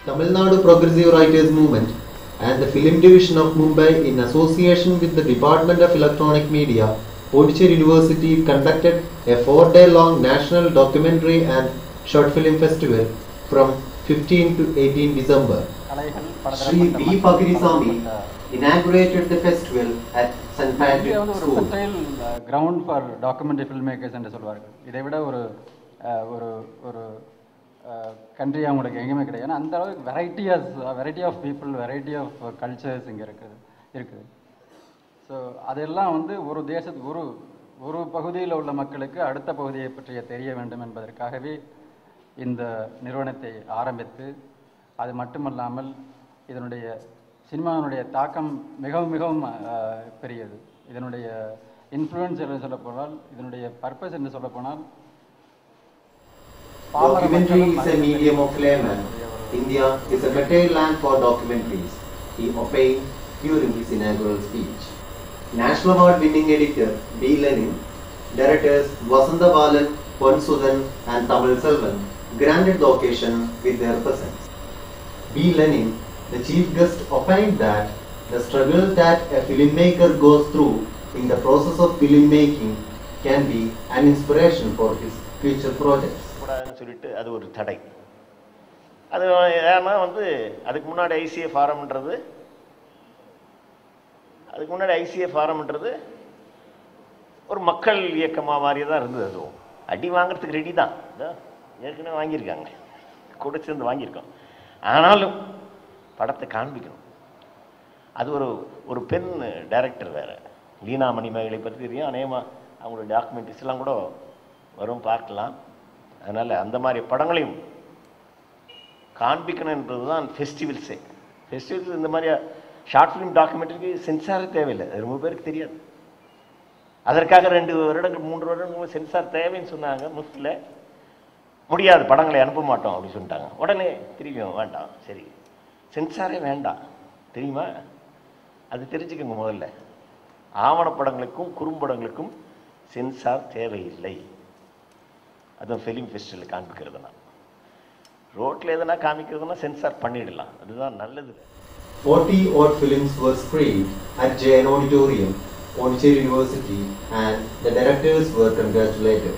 Tamil Nadu Progressive Writers Movement and the Film Division of Mumbai, in association with the Department of Electronic Media, Pondicherry University, conducted a 4-day-long National Documentary and Short Film Festival from 15 to 18 December. Sri V. Pakirisamy inaugurated the festival at St. Patrick's School. Ground for documentary filmmakers என்று சொல்வார்கள். இதை விட ஒரு country அவங்களுக்கு எங்கேயுமே கிடையாது. ஏன்னா அந்த அளவுக்கு variety of people, variety of cultures இங்கே இருக்குது. ஸோ அதெல்லாம் வந்து ஒரு தேசத்துக்கு ஒரு பகுதியில் உள்ள மக்களுக்கு அடுத்த பகுதியை பற்றிய தெரிய வேண்டும் என்பதற்காகவே இந்த நிறுவனத்தை ஆரம்பித்து, அது மட்டுமல்லாமல் இதனுடைய சினிமாவினுடைய தாக்கம் மிகவும் பெரியது. இதனுடைய இன்ஃப்ளூயன்ஸ் என்று சொல்லப்போனால், இதனுடைய பர்பஸ் என்று சொல்லப்போனால், documentary is a medium of layman. India is a fertile land for documentaries, he opined during his inaugural speech. National Award winning editor B. Lenin, directors Vasantha Balan, Pon Sudan and Tamil Selvan granted the occasion with their presence. B. Lenin, the chief guest, opined that the struggle that a filmmaker goes through in the process of filmmaking can be an inspiration for his future projects. சொல்லிட்டு அது ஒரு தடை. அது ஏன்னா வந்து அதுக்கு முன்னாடி ICA ஃபாரம்ன்றது ஒரு மக்கள் இயக்கமாக மாதிரி தான் இருந்தது. அதுவும் அடி வாங்கிறதுக்கு ரெடி தான், ஏற்கனவே வாங்கியிருக்காங்க, கூட சேர்ந்து வாங்கியிருக்கோம். ஆனாலும் படத்தை காண்பிக்கணும். அது ஒரு பெண் டைரக்டர் வேறு, லீனா மணிமேகலை பற்றி தெரியும். அநேகமாக அவங்களோட டாக்குமெண்ட்ரிஸ்லாம் கூட வரும், பார்க்கலாம். அதனால் அந்த மாதிரி படங்களையும் காண்பிக்கணும் என்பது தான் ஃபெஸ்டிவல்ஸே. ஃபெஸ்டிவல்ஸ் இந்த மாதிரி ஷார்ட் ஃபிலிம் டாக்குமெண்ட்ரிக்கு சென்சாரே தேவையில்லை, அது ரொம்ப பேருக்கு தெரியாது. அதற்காக 2 வருடங்கள் 3 வருடங்கள் சென்சார் தேவைன்னு சொன்னாங்க. முஸ்லில் முடியாது, படங்களை அனுப்ப மாட்டோம் அப்படின்னு சொல்லிட்டாங்க. உடனே திரும்பியும் வேண்டாம், சரி சென்சாரே வேண்டாம் தெரியுமா, அது தெரிஞ்சுக்கோங்க. முதல்ல ஆவணப்படங்களுக்கும் குறும்படங்களுக்கும் சென்சார் தேவையில்லை. அதுவும் ஃபிலிம் ஃபெஸ்டிவலில் காண்பிக்கிறதுனா, ரோட்டில் எதனா காமிக்கிறதுனா சென்சார் பண்ணிடலாம், அதுதான் நல்லது. 40 odd films were screened at JN Auditorium, Pondicherry University, and the directors were congratulated.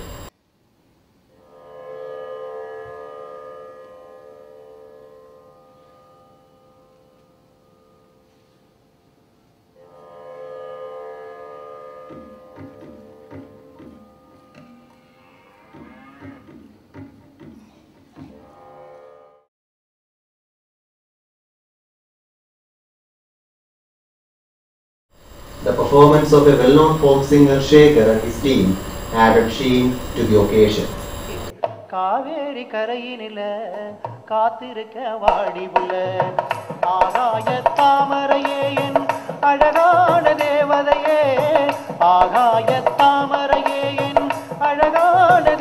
The performance of a well-known folk singer Shekhar and his team added sheen to the occasion. Kaveri கரையினில காத்திருக்க வாடிபுள்ள ஆகாய தாமரையே என் அழகான தேவதையே, ஆகாய தாமரையே என் அழகான